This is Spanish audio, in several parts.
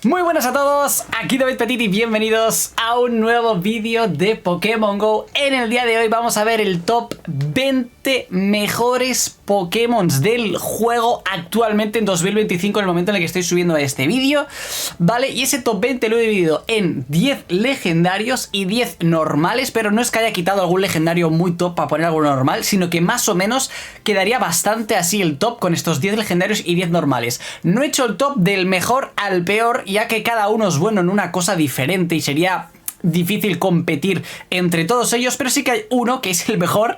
Muy buenas a todos, aquí David Petit y bienvenidos a un nuevo vídeo de Pokémon GO. En el día de hoy vamos a ver el top 20 mejores Pokémon del juego actualmente en 2025, en el momento en el que estoy subiendo este vídeo, ¿vale? Y ese top 20 lo he dividido en 10 legendarios y 10 normales, pero no es que haya quitado algún legendario muy top para poner algo normal, sino que más o menos quedaría bastante así el top con estos 10 legendarios y 10 normales. No he hecho el top del mejor al peor, ya que cada uno es bueno en una cosa diferente y sería difícil competir entre todos ellos, pero sí que hay uno que es el mejor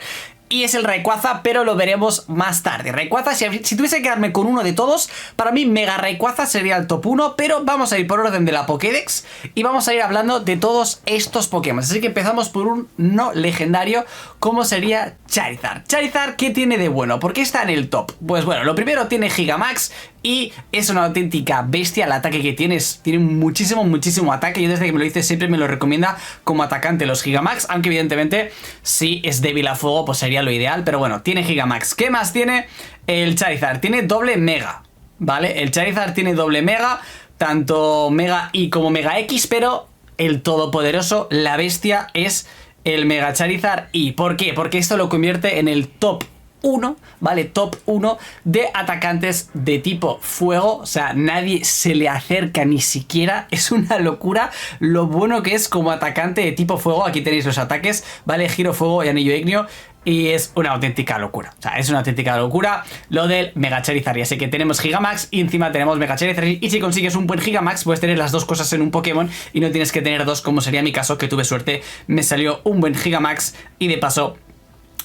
y es el Rayquaza, pero lo veremos más tarde. Rayquaza, si tuviese que quedarme con uno de todos, para mí Mega Rayquaza sería el top 1, pero vamos a ir por orden de la Pokédex y vamos a ir hablando de todos estos Pokémon. Así que empezamos por un no legendario, como sería Charizard. Charizard, ¿qué tiene de bueno? ¿Por qué está en el top? Pues bueno, lo primero, tiene Gigamax y es una auténtica bestia. El ataque que tiene muchísimo ataque. Yo desde que me lo dice siempre me lo recomienda como atacante los Gigamax, aunque evidentemente si es débil a fuego pues sería lo ideal, pero bueno, tiene Gigamax. ¿Qué más tiene el Charizard? Tiene doble Mega, ¿vale? El Charizard tiene doble Mega, tanto Mega Y como Mega X, pero el todopoderoso, la bestia, es el Mega Charizard Y. ¿Por qué? Porque esto lo convierte en el top 1, ¿vale? Top 1 de atacantes de tipo fuego. O sea, nadie se le acerca ni siquiera. Es una locura lo bueno que es como atacante de tipo fuego. Aquí tenéis los ataques, ¿vale? Giro, fuego y anillo ignio. Y es una auténtica locura. O sea, es una auténtica locura lo del Mega Charizard. Y así que tenemos Gigamax y encima tenemos Mega Charizard. Y si consigues un buen Gigamax, puedes tener las dos cosas en un Pokémon y no tienes que tener dos, como sería mi caso, que tuve suerte. Me salió un buen Gigamax y de paso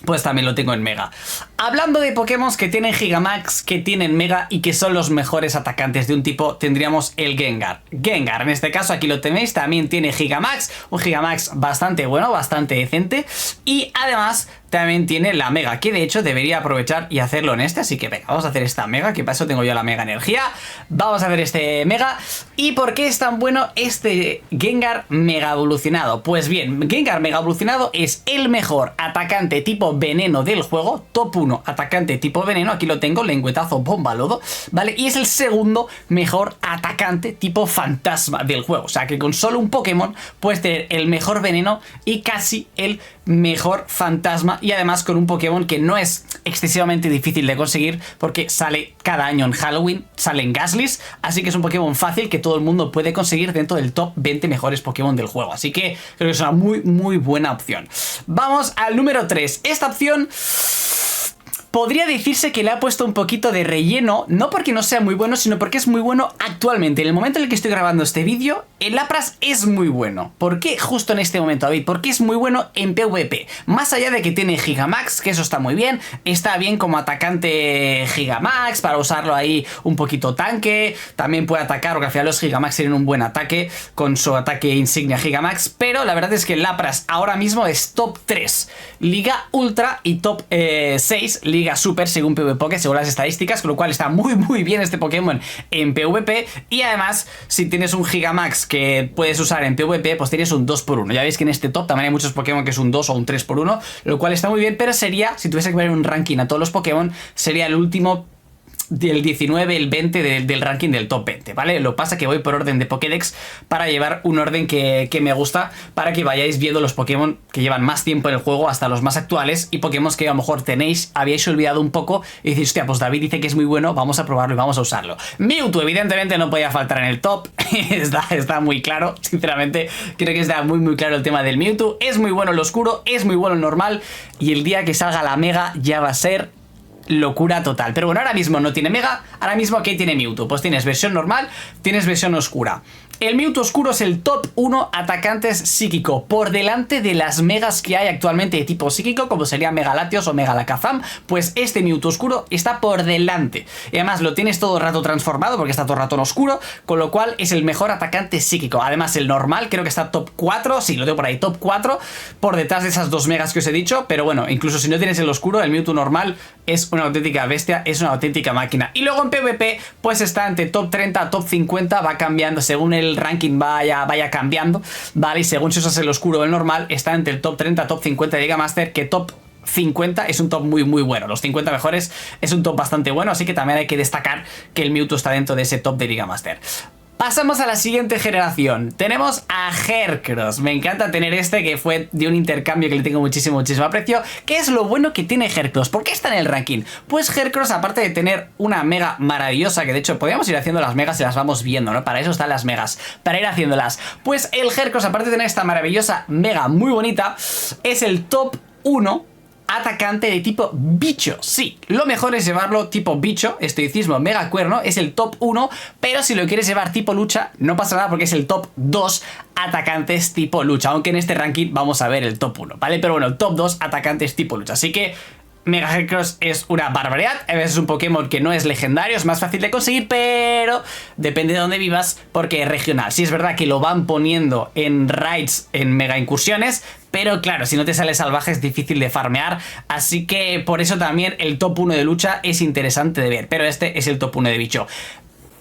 pues también lo tengo en Mega. Hablando de Pokémon que tienen Gigamax, que tienen Mega y que son los mejores atacantes de un tipo, tendríamos el Gengar. Gengar, en este caso aquí lo tenéis, también tiene Gigamax, un Gigamax bastante bueno, bastante decente. Y además también tiene la Mega, que de hecho debería aprovechar y hacerlo en este. Así que venga, vamos a hacer esta Mega, que para eso tengo yo la Mega Energía. Vamos a ver este Mega. ¿Y por qué es tan bueno este Gengar Mega Evolucionado? Pues bien, Gengar Mega Evolucionado es el mejor atacante tipo veneno del juego, top 1 atacante tipo veneno, aquí lo tengo, lengüetazo, bomba, lodo, ¿vale? Y es el segundo mejor atacante tipo fantasma del juego, o sea que con solo un Pokémon puedes tener el mejor veneno y casi el mejor fantasma, y además con un Pokémon que no es excesivamente difícil de conseguir porque sale cada año en Halloween, sale en Gastly's, así que es un Pokémon fácil que todo el mundo puede conseguir dentro del top 20 mejores Pokémon del juego, así que creo que es una muy buena opción. Vamos al número 3. Esta opción podría decirse que le ha puesto un poquito de relleno, no porque no sea muy bueno, sino porque es muy bueno actualmente. En el momento en el que estoy grabando este vídeo, el Lapras es muy bueno. ¿Por qué justo en este momento, David? Porque es muy bueno en PvP. Más allá de que tiene Gigamax, que eso está muy bien, está bien como atacante Gigamax, para usarlo ahí un poquito tanque. También puede atacar, porque al final los Gigamax tienen un buen ataque con su ataque insignia Gigamax. Pero la verdad es que el Lapras ahora mismo es top 3 Liga Ultra y top 6 Liga Super según PvPoke, según las estadísticas, con lo cual está muy bien este Pokémon en PvP. Y además, si tienes un Gigamax que puedes usar en PvP, pues tienes un 2x1. Ya veis que en este top también hay muchos Pokémon que es un 2 o un 3x1, lo cual está muy bien, pero sería, si tuviese que poner un ranking a todos los Pokémon, sería el último del 19, el 20 del ranking del top 20, ¿vale? Lo pasa que voy por orden de Pokédex para llevar un orden que me gusta, para que vayáis viendo los Pokémon que llevan más tiempo en el juego hasta los más actuales y Pokémon que a lo mejor habíais olvidado un poco y decís, hostia, pues David dice que es muy bueno, vamos a probarlo y vamos a usarlo. Mewtwo evidentemente no podía faltar en el top, está muy claro, sinceramente creo que está muy claro el tema del Mewtwo. Es muy bueno el oscuro, es muy bueno el normal y el día que salga la Mega ya va a ser locura total. Pero bueno, ahora mismo no tiene Mega. Ahora mismo, ¿qué tiene Mewtwo? Pues tienes versión normal, tienes versión oscura. El Mewtwo oscuro es el top 1 atacantes psíquico, por delante de las megas que hay actualmente de tipo psíquico, como sería Mega Latios o Mega Alakazam. Pues este Mewtwo oscuro está por delante. Y además lo tienes todo el rato transformado porque está todo el rato en oscuro, con lo cual es el mejor atacante psíquico. Además el normal creo que está top 4, sí, lo tengo por ahí, top 4, por detrás de esas dos megas que os he dicho. Pero bueno, incluso si no tienes el oscuro, el Mewtwo normal es una auténtica bestia, es una auténtica máquina. Y luego en PvP pues está entre top 30, top 50, va cambiando según el ranking vaya cambiando, ¿vale? Y según si usas el oscuro o el normal, está entre el top 30, top 50 de Liga Master, que top 50 es un top muy bueno. Los 50 mejores es un top bastante bueno, así que también hay que destacar que el Mewtwo está dentro de ese top de Liga Master. Pasamos a la siguiente generación. Tenemos a Heracross. Me encanta tener este, que fue de un intercambio que le tengo muchísimo aprecio. ¿Qué es lo bueno que tiene Heracross? ¿Por qué está en el ranking? Pues Heracross, aparte de tener una mega maravillosa, que de hecho podríamos ir haciendo las megas y las vamos viendo, ¿no? Para eso están las megas, para ir haciéndolas. Pues el Heracross, aparte de tener esta maravillosa mega muy bonita, es el top 1 atacante de tipo bicho. Sí, lo mejor es llevarlo tipo bicho, estoicismo, mega cuerno, es el top 1, pero si lo quieres llevar tipo lucha, no pasa nada porque es el top 2 atacantes tipo lucha, aunque en este ranking vamos a ver el top 1, ¿vale? Pero bueno, el top 2 atacantes tipo lucha, así que Mega Heracross es una barbaridad. A veces es un Pokémon que no es legendario, es más fácil de conseguir, pero depende de dónde vivas porque es regional. Sí es verdad que lo van poniendo en raids, en mega incursiones, pero claro, si no te sale salvaje es difícil de farmear, así que por eso también el top 1 de lucha es interesante de ver, pero este es el top 1 de bicho.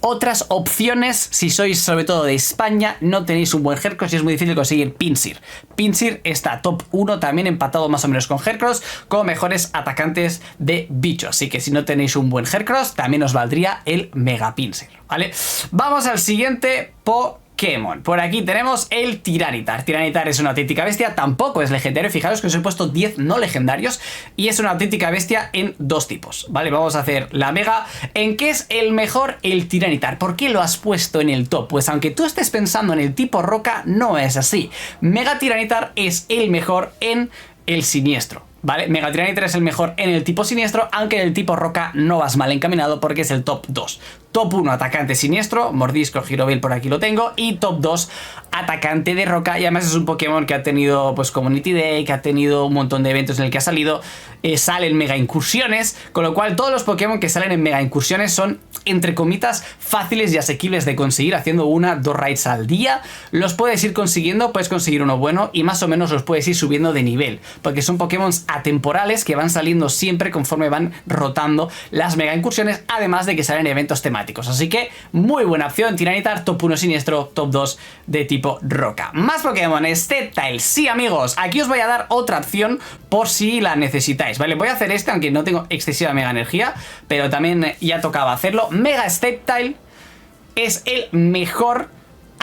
Otras opciones, si sois sobre todo de España, no tenéis un buen Heracross y es muy difícil conseguir Pinsir. Pinsir está top 1 también empatado más o menos con Heracross como mejores atacantes de bicho. Así que si no tenéis un buen Heracross, también os valdría el Mega Pinsir, ¿vale? Vamos al siguiente Pokémon. Por aquí tenemos el Tiranitar. Tiranitar es una auténtica bestia, tampoco es legendario. Fijaros que os he puesto 10 no legendarios y es una auténtica bestia en dos tipos, ¿vale? Vamos a hacer la mega. ¿En qué es el mejor el Tiranitar? ¿Por qué lo has puesto en el top? Pues aunque tú estés pensando en el tipo roca, no es así. Mega Tiranitar es el mejor en el siniestro, ¿vale? Mega Tiranitar es el mejor en el tipo siniestro, aunque en el tipo roca no vas mal encaminado porque es el top 2. Top 1 atacante siniestro, mordisco, girovil, por aquí lo tengo, y top 2 atacante de roca, y además es un Pokémon que ha tenido pues Community Day, que ha tenido un montón de eventos en el que ha salido, salen mega incursiones, con lo cual todos los Pokémon que salen en mega incursiones son, entre comitas, fáciles y asequibles de conseguir, haciendo 1-2 raids al día, los puedes ir consiguiendo, puedes conseguir uno bueno y más o menos los puedes ir subiendo de nivel, porque son Pokémon atemporales que van saliendo siempre conforme van rotando las mega incursiones, además de que salen eventos temáticos. Así que muy buena opción, Tiranitar, top 1 siniestro, top 2 de tipo roca. Más Pokémon, Sceptile, sí amigos, aquí os voy a dar otra opción por si la necesitáis, ¿vale? Voy a hacer este, aunque no tengo excesiva mega energía, pero también ya tocaba hacerlo. Mega Sceptile es el mejor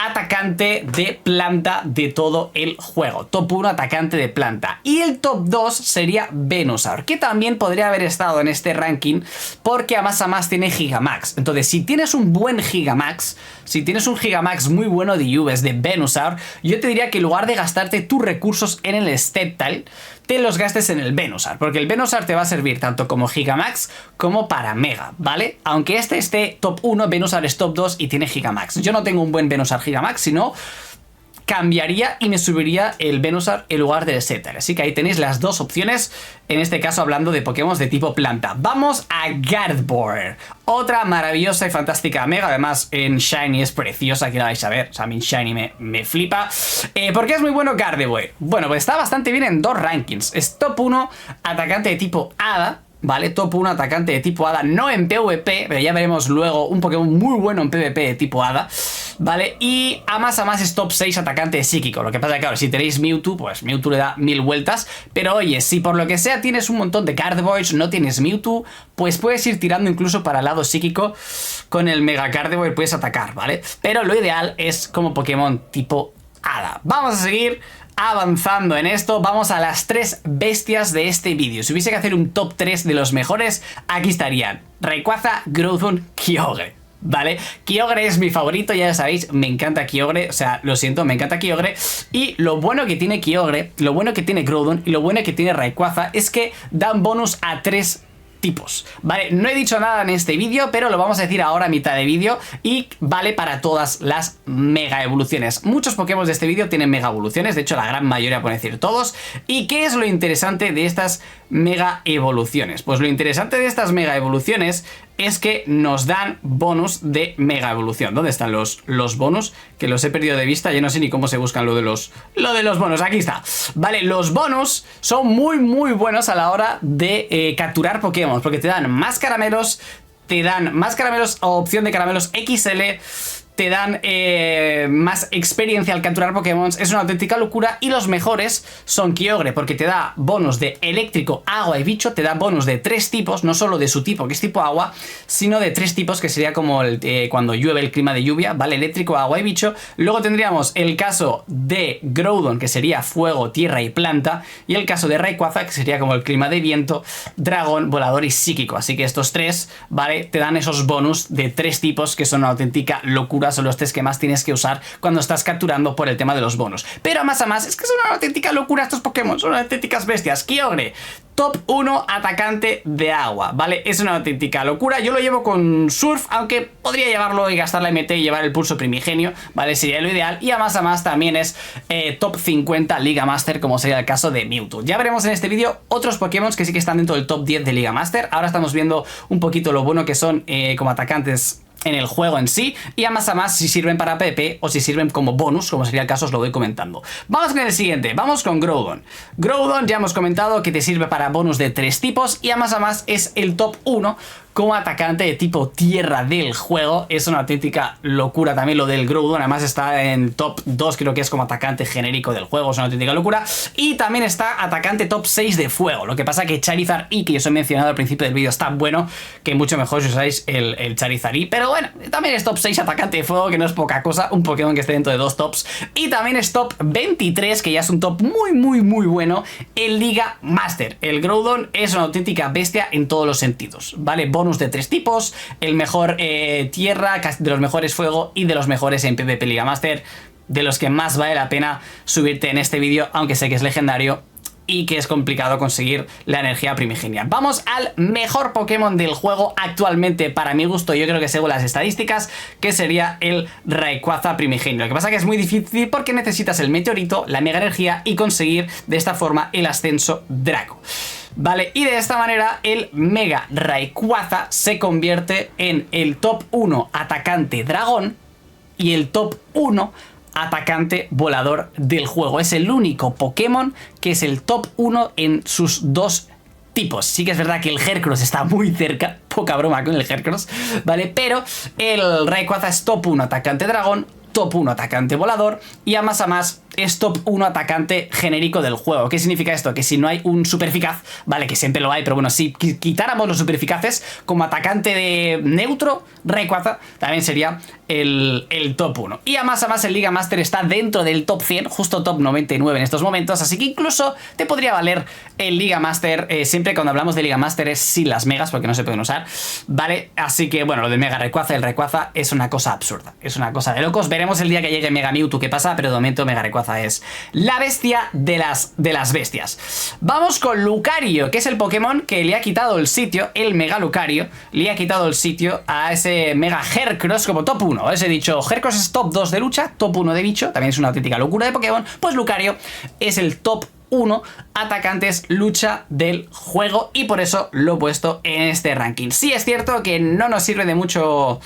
atacante de planta de todo el juego. Top 1 atacante de planta. Y el top 2 sería Venusaur, que también podría haber estado en este ranking porque a más tiene Gigamax. Entonces, si tienes un buen Gigamax, si tienes un Gigamax muy bueno de IVs de Venusaur, yo te diría que en lugar de gastarte tus recursos en el Sceptile, te los gastes en el Venusaur, porque el Venusaur te va a servir tanto como Gigamax como para Mega, ¿vale? Aunque este esté top 1, Venusaur es top 2 y tiene Gigamax. Yo no tengo un buen Venusaur Gigamax, sino cambiaría y me subiría el Venusaur en lugar del Sceptile. Así que ahí tenéis las dos opciones, en este caso hablando de Pokémon de tipo planta. Vamos a Gardevoir, otra maravillosa y fantástica mega, además en Shiny es preciosa, aquí la vais a ver, o sea, a mí en Shiny me flipa. ¿Por qué es muy bueno Gardevoir? Bueno, pues está bastante bien en dos rankings. Es top 1 atacante de tipo Hada, ¿vale? Top 1 atacante de tipo Hada, no en PvP, pero ya veremos luego un Pokémon muy bueno en PvP de tipo Hada, ¿vale? Y a más es top 6 atacante de psíquico. Lo que pasa es que, claro, si tenéis Mewtwo, pues Mewtwo le da 1000 vueltas. Pero oye, si por lo que sea tienes un montón de Gardevoirs, no tienes Mewtwo, pues puedes ir tirando incluso para el lado psíquico. Con el Mega Gardevoir puedes atacar, ¿vale? Pero lo ideal es como Pokémon tipo Hada. Vamos a seguir avanzando en esto, vamos a las 3 bestias de este vídeo. Si hubiese que hacer un top 3 de los mejores, aquí estarían Rayquaza, Groudon, Kyogre, ¿vale? Kyogre es mi favorito, ya lo sabéis, me encanta Kyogre, o sea, lo siento, me encanta Kyogre. Y lo bueno que tiene Kyogre, lo bueno que tiene Groudon y lo bueno que tiene Rayquaza es que dan bonus a 3 tipos, ¿vale? No he dicho nada en este vídeo, pero lo vamos a decir ahora a mitad de vídeo y vale para todas las mega evoluciones. Muchos Pokémon de este vídeo tienen mega evoluciones, de hecho la gran mayoría, por decir todos. ¿Y qué es lo interesante de estas mega evoluciones? Pues lo interesante de estas mega evoluciones es que nos dan bonus de mega evolución. ¿Dónde están los bonus? Que los he perdido de vista, yo no sé ni cómo se buscan lo de los bonus. Aquí está. Vale, los bonus son muy buenos a la hora de capturar Pokémon, porque te dan más caramelos, o opción de caramelos XL, te dan más experiencia al capturar Pokémon. Es una auténtica locura. Y los mejores son Kyogre, porque te da bonus de eléctrico, agua y bicho. Te da bonus de 3 tipos, no solo de su tipo, que es tipo agua, sino de 3 tipos, que sería como cuando llueve, el clima de lluvia, ¿vale? Eléctrico, agua y bicho. Luego tendríamos el caso de Groudon, que sería fuego, tierra y planta. Y el caso de Rayquaza, que sería como el clima de viento, dragón, volador y psíquico. Así que estos 3, ¿vale? Te dan esos bonus de 3 tipos, que son una auténtica locura. Son los 3 que más tienes que usar cuando estás capturando por el tema de los bonus. Pero más a más, es que son una auténtica locura estos Pokémon. Son auténticas bestias. Kyogre, top 1 atacante de agua, ¿vale? Es una auténtica locura. Yo lo llevo con Surf, aunque podría llevarlo y gastar la MT y llevar el pulso primigenio, ¿vale? Sería lo ideal. Y a más también es top 50 Liga Master, como sería el caso de Mewtwo. Ya veremos en este vídeo otros Pokémon que sí que están dentro del top 10 de Liga Master. Ahora estamos viendo un poquito lo bueno que son como atacantes en el juego en sí, y a más si sirven para PvP o si sirven como bonus, como sería el caso, os lo voy comentando. Vamos con el siguiente, vamos con Groudon. Groudon ya hemos comentado que te sirve para bonus de 3 tipos y a más es el top 1 como atacante de tipo tierra del juego. Es una auténtica locura también lo del Groudon. Además está en top 2, creo que es como atacante genérico del juego. Es una auténtica locura. Y también está atacante top 6 de fuego. Lo que pasa que Charizard E, que yo os he mencionado al principio del vídeo, está bueno, que mucho mejor si usáis el Charizard E. Pero bueno, también es top 6 atacante de fuego, que no es poca cosa. Un Pokémon que esté dentro de 2 tops. Y también es top 23, que ya es un top muy bueno, en Liga Master. El Groudon es una auténtica bestia en todos los sentidos, ¿vale? Bonus de 3 tipos, el mejor tierra, de los mejores fuego y de los mejores en PvP Liga Master, de los que más vale la pena subirte en este vídeo, aunque sé que es legendario y que es complicado conseguir la energía primigenia. Vamos al mejor Pokémon del juego actualmente, para mi gusto, yo creo que según las estadísticas, que sería el Rayquaza primigenio. Lo que pasa que es muy difícil porque necesitas el meteorito, la mega energía y conseguir de esta forma el ascenso Draco. Vale, y de esta manera el Mega Rayquaza se convierte en el top 1 atacante dragón y el top 1 atacante volador del juego. Es el único Pokémon que es el top 1 en sus 2 tipos. Sí que es verdad que el Heracross está muy cerca, poca broma con el Heracross, ¿vale? Pero el Rayquaza es top 1 atacante dragón, top 1 atacante volador y a más es top 1 atacante genérico del juego. ¿Qué significa esto? Que si no hay un super eficaz, vale, que siempre lo hay, pero bueno, si quitáramos los super eficaces, como atacante de neutro, Rayquaza también sería el top 1. Y a más el Liga Master está dentro del top 100, justo top 99 en estos momentos, así que incluso te podría valer el Liga Master, siempre cuando hablamos de Liga Master es sin las megas, porque no se pueden usar, ¿vale? Así que bueno, lo de Mega Rayquaza, el Rayquaza es una cosa absurda, es una cosa de locos. Veremos el día que llegue Mega Mewtwo qué pasa, pero de momento Mega Rayquaza es la bestia de las bestias. Vamos con Lucario, que es el Pokémon que le ha quitado el sitio, el Mega Lucario, le ha quitado el sitio a ese Mega Heracross como top 1. Os he dicho, Heracross es top 2 de lucha, top 1 de bicho, también es una auténtica locura de Pokémon. Pues Lucario es el top 1 atacantes lucha del juego y por eso lo he puesto en este ranking. Sí es cierto que no nos sirve de mucho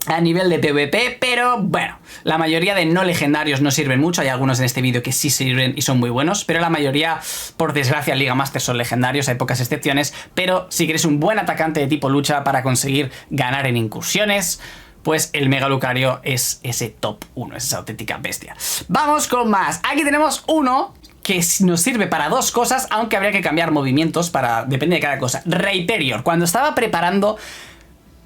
a nivel de PvP, pero bueno, la mayoría de no legendarios no sirven mucho. Hay algunos en este vídeo que sí sirven y son muy buenos, pero la mayoría, por desgracia, en Liga Master son legendarios, hay pocas excepciones. Pero si quieres un buen atacante de tipo lucha para conseguir ganar en incursiones, pues el Mega Lucario es ese top 1, es esa auténtica bestia. Vamos con más. Aquí tenemos uno que nos sirve para 2 cosas, aunque habría que cambiar movimientos para, depende de cada cosa. Rayperior. Cuando estaba preparando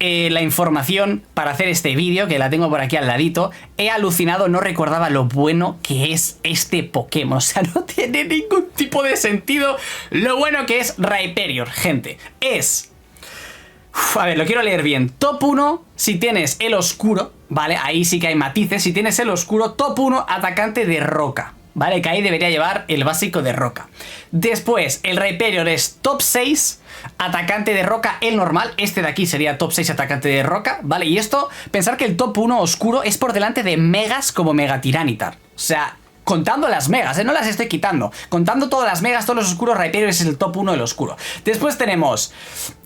la información para hacer este vídeo, que la tengo por aquí al ladito, he alucinado, no recordaba lo bueno que es este Pokémon. O sea, no tiene ningún tipo de sentido lo bueno que es Rayperior, gente. Es... a ver, lo quiero leer bien. Top 1 si tienes el oscuro, ¿vale? Ahí sí que hay matices. Si tienes el oscuro, top 1 atacante de roca, ¿vale? Que ahí debería llevar el básico de roca. Después, el Rayperior es top 6 atacante de roca, el normal. Este de aquí sería top 6 atacante de roca, ¿vale? Y esto, pensar que el top 1 oscuro es por delante de megas como Mega Tiranitar. O sea, contando las megas, no las estoy quitando. Contando todas las megas, todos los oscuros, Rayperior es el top 1 del oscuro. Después tenemos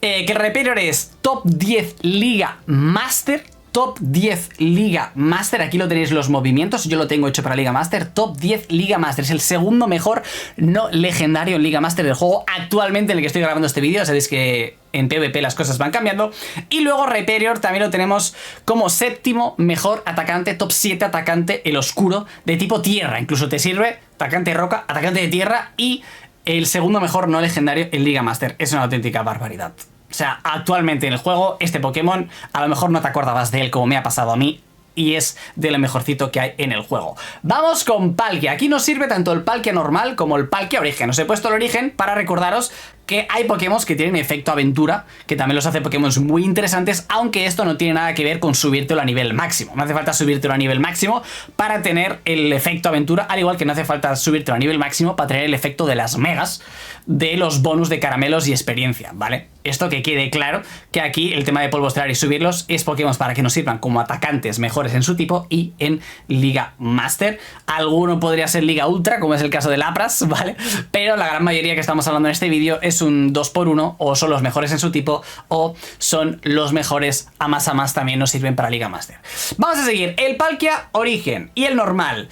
que el Rayperior es top 10 Liga Master, top 10 Liga Master. Aquí lo tenéis los movimientos, yo lo tengo hecho para Liga Master. Top 10 Liga Master, es el segundo mejor no legendario en Liga Master del juego actualmente en el que estoy grabando este vídeo. Sabéis que en PvP las cosas van cambiando. Y luego Hyperior también lo tenemos como séptimo mejor atacante, top 7 atacante, el oscuro, de tipo tierra. Incluso te sirve atacante roca, atacante de tierra y el segundo mejor no legendario en Liga Master. Es una auténtica barbaridad. O sea, actualmente en el juego, este Pokémon, a lo mejor no te acordabas de él como me ha pasado a mí, y es de lo mejorcito que hay en el juego. Vamos con Palkia. Aquí nos sirve tanto el Palkia normal como el Palkia origen. Os he puesto el origen para recordaros que hay Pokémon que tienen efecto aventura, que también los hace Pokémon muy interesantes, aunque esto no tiene nada que ver con subírtelo a nivel máximo. No hace falta subírtelo a nivel máximo para tener el efecto aventura, al igual que no hace falta subírtelo a nivel máximo para tener el efecto de las megas, de los bonus de caramelos y experiencia, ¿vale? Esto que quede claro, que aquí el tema de polvo estelar y subirlos es Pokémon para que nos sirvan como atacantes mejores en su tipo y en Liga Master. Alguno podría ser Liga Ultra, como es el caso de Lapras, ¿vale? Pero la gran mayoría que estamos hablando en este vídeo es un 2x1, o son los mejores en su tipo, o son los mejores a más también nos sirven para Liga Master. Vamos a seguir, el Palkia origen y el normal.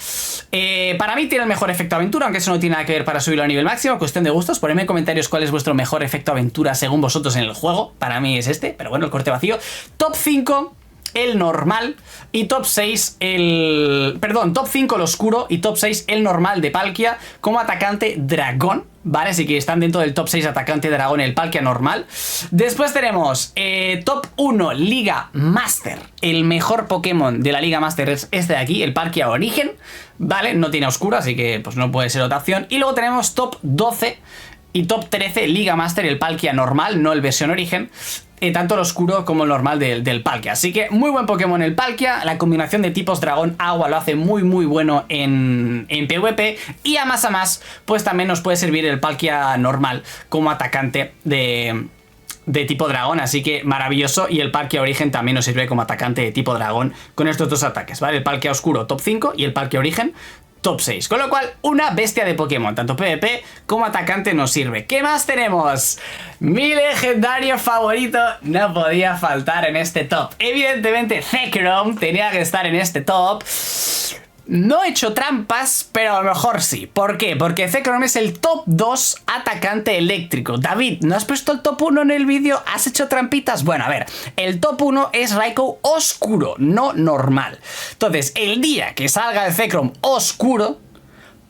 Para mí tiene el mejor efecto aventura, aunque eso no tiene nada que ver para subirlo a nivel máximo, cuestión de gustos. Ponedme en comentarios cuál es vuestro mejor efecto aventura según vosotros en el juego. Para mí es este, pero bueno, el corte vacío. Top 5 el normal y top 6 el... Perdón, top 5 el oscuro y top 6 el normal de Palkia como atacante dragón, ¿vale? Así que están dentro del top 6 atacante dragón el Palkia normal. Después tenemos top 1 Liga Master. El mejor Pokémon de la Liga Master es este de aquí, el Palkia origen, ¿vale? No tiene oscuro, así que pues no puede ser otra opción. Y luego tenemos top 12 y top 13 Liga Master, el Palkia normal, no el versión origen. Tanto el oscuro como el normal del Palkia. Así que muy buen Pokémon el Palkia. La combinación de tipos dragón agua lo hace muy bueno en PvP. Y a más pues también nos puede servir el Palkia normal como atacante de tipo dragón, así que maravilloso. Y el Palkia origen también nos sirve como atacante de tipo dragón con estos dos ataques, ¿vale? El Palkia oscuro top 5 y el Palkia origen top 6, con lo cual una bestia de Pokémon, tanto PvP como atacante nos sirve. ¿Qué más tenemos? Mi legendario favorito no podía faltar en este top. Evidentemente Zekrom tenía que estar en este top. No he hecho trampas, pero a lo mejor sí. ¿Por qué? Porque Zekrom es el top 2 atacante eléctrico. David, ¿no has puesto el top 1 en el vídeo? ¿Has hecho trampitas? Bueno, a ver, el top 1 es Raikou oscuro, no normal. Entonces, el día que salga el Zekrom oscuro,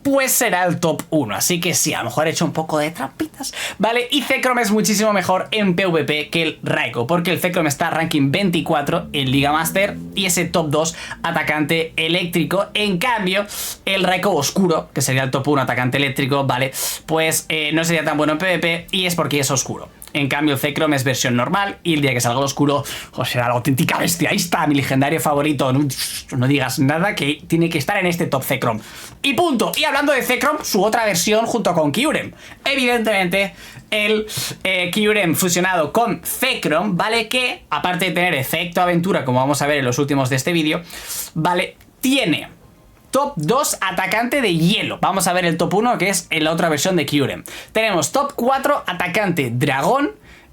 pues será el top 1, así que sí, a lo mejor he hecho un poco de trampitas, ¿vale? Y Zekrom es muchísimo mejor en PvP que el Raikou, porque el Zekrom está ranking 24 en Liga Master y ese top 2 atacante eléctrico. En cambio, el Raikou oscuro, que sería el top 1 atacante eléctrico, ¿vale? Pues no sería tan bueno en PvP y es porque es oscuro. En cambio el Zekrom es versión normal y el día que salga el oscuro pues será la auténtica bestia. Ahí está mi legendario favorito. No digas nada, que tiene que estar en este top Zekrom. Y punto. Y hablando de Zekrom, su otra versión junto con Kyurem. Evidentemente el Kyurem fusionado con Zekrom, ¿vale? Que aparte de tener efecto aventura, como vamos a ver en los últimos de este vídeo, ¿vale? Tiene top 2 atacante de hielo. Vamos a ver el top 1, que es en la otra versión de Kyurem. Tenemos top 4 atacante dragón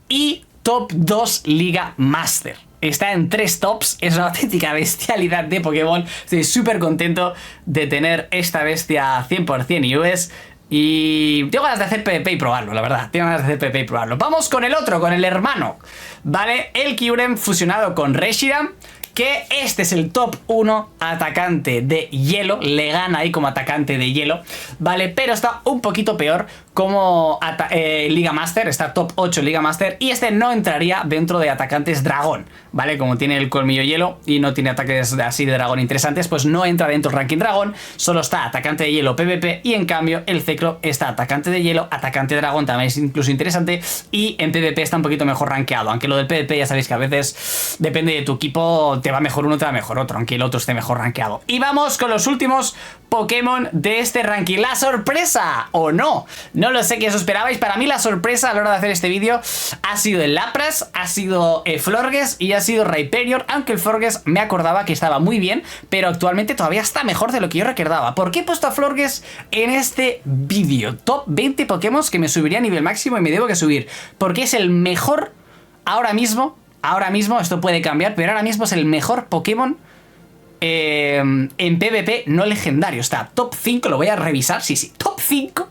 y top 2 Liga Master. Está en 3 tops, es una auténtica bestialidad de Pokémon. Estoy súper contento de tener esta bestia 100% US. Y tengo ganas de hacer PvP y probarlo, la verdad. Tengo ganas de hacer PvP y probarlo. Vamos con el otro, con el hermano, ¿vale? El Kyurem fusionado con Reshiram, que este es el top 1 atacante de hielo. Le gana ahí como atacante de hielo, ¿vale? Pero está un poquito peor como Liga Master. Está top 8 Liga Master. Y este no entraría dentro de atacantes dragón, ¿vale? Como tiene el colmillo hielo y no tiene ataques así de dragón interesantes, pues no entra dentro del ranking dragón. Solo está atacante de hielo PvP. Y en cambio el Zekrom está atacante de hielo, atacante dragón, también es incluso interesante. Y en PvP está un poquito mejor rankeado. Aunque lo del PvP ya sabéis que a veces depende de tu equipo, te va mejor uno, te va mejor otro, aunque el otro esté mejor rankeado. Y vamos con los últimos Pokémon de este ranking. ¿La sorpresa o no? No lo sé qué os esperabais. Para mí la sorpresa a la hora de hacer este vídeo ha sido el Lapras, ha sido Florges y ha sido Hyperior. Aunque el Florges me acordaba que estaba muy bien, pero actualmente todavía está mejor de lo que yo recordaba. ¿Por qué he puesto a Florges en este vídeo? Top 20 Pokémon que me subiría a nivel máximo y me debo que subir, porque es el mejor ahora mismo ahora mismo, esto puede cambiar, pero ahora mismo es el mejor Pokémon en PvP no legendario. Está top 5, lo voy a revisar, sí, top 5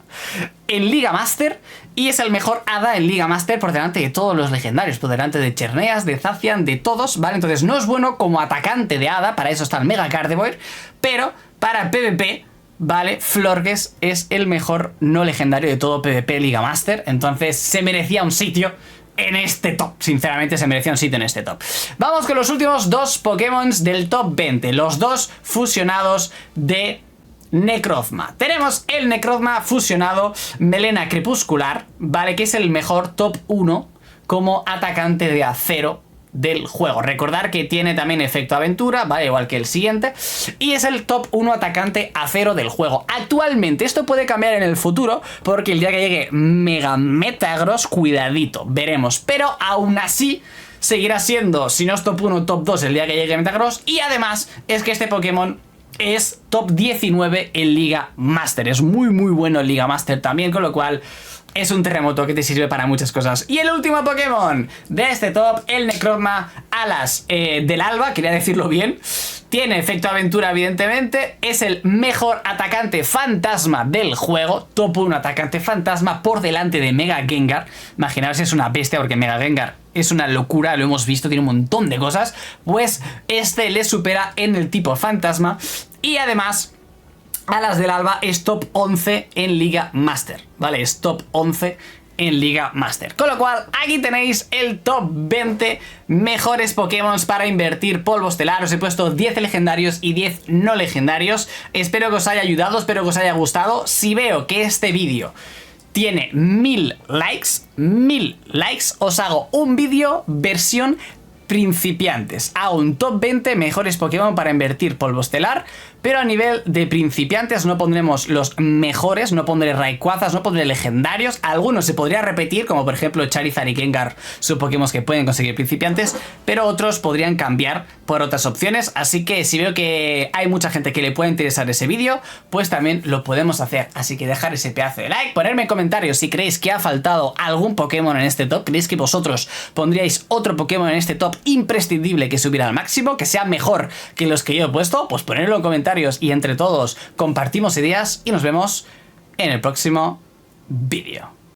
en Liga Master. Y es el mejor hada en Liga Master por delante de todos los legendarios, por delante de Cherneas, de Zacian, de todos, ¿vale? Entonces no es bueno como atacante de hada, para eso está el Mega Gardevoir, pero para PvP, ¿vale? Florges es el mejor no legendario de todo PvP Liga Master, entonces se merecía un sitio en este top, sinceramente se merecía un sitio en este top. Vamos con los últimos dos Pokémon del top 20, los dos fusionados de Necrozma. Tenemos el Necrozma fusionado Melena Crepuscular, ¿vale? Que es el mejor top 1 como atacante de acero del juego. Recordar que tiene también efecto aventura, ¿vale? Igual que el siguiente. Y es el top 1 atacante acero del juego. Actualmente, esto puede cambiar en el futuro, porque el día que llegue Mega Metagross, cuidadito, veremos. Pero aún así seguirá siendo, si no es top 1, top 2 el día que llegue Metagross. Y además es que este Pokémon es top 19 en Liga Master. Es muy bueno en Liga Master también, con lo cual es un terremoto que te sirve para muchas cosas. Y el último Pokémon de este top, el Necrozma Alas del Alba, quería decirlo bien. Tiene efecto aventura, evidentemente. Es el mejor atacante fantasma del juego. Top 1 atacante fantasma por delante de Mega Gengar. Imaginaos, es una bestia porque Mega Gengar es una locura, lo hemos visto, tiene un montón de cosas. Pues este le supera en el tipo fantasma. Y además, Alas del Alba es top 11 en Liga Master, ¿vale? Es top 11 en Liga Master. Con lo cual, aquí tenéis el top 20 mejores Pokémon para invertir polvo estelar. Os he puesto 10 legendarios y 10 no legendarios. Espero que os haya ayudado, espero que os haya gustado. Si veo que este vídeo tiene 1000 likes, os hago un vídeo versión principiantes. Hago un top 20 mejores Pokémon para invertir polvo estelar, pero a nivel de principiantes no pondremos los mejores, no pondré Rayquazas, no pondré legendarios. Algunos se podría repetir, como por ejemplo Charizard y Gengar, son Pokémon que pueden conseguir principiantes, pero otros podrían cambiar por otras opciones. Así que si veo que hay mucha gente que le puede interesar ese vídeo, pues también lo podemos hacer. Así que dejar ese pedazo de like, ponerme en comentarios si creéis que ha faltado algún Pokémon en este top, creéis que vosotros pondríais otro Pokémon en este top imprescindible que subiera al máximo, que sea mejor que los que yo he puesto, pues ponedlo en comentarios y entre todos compartimos ideas y nos vemos en el próximo vídeo.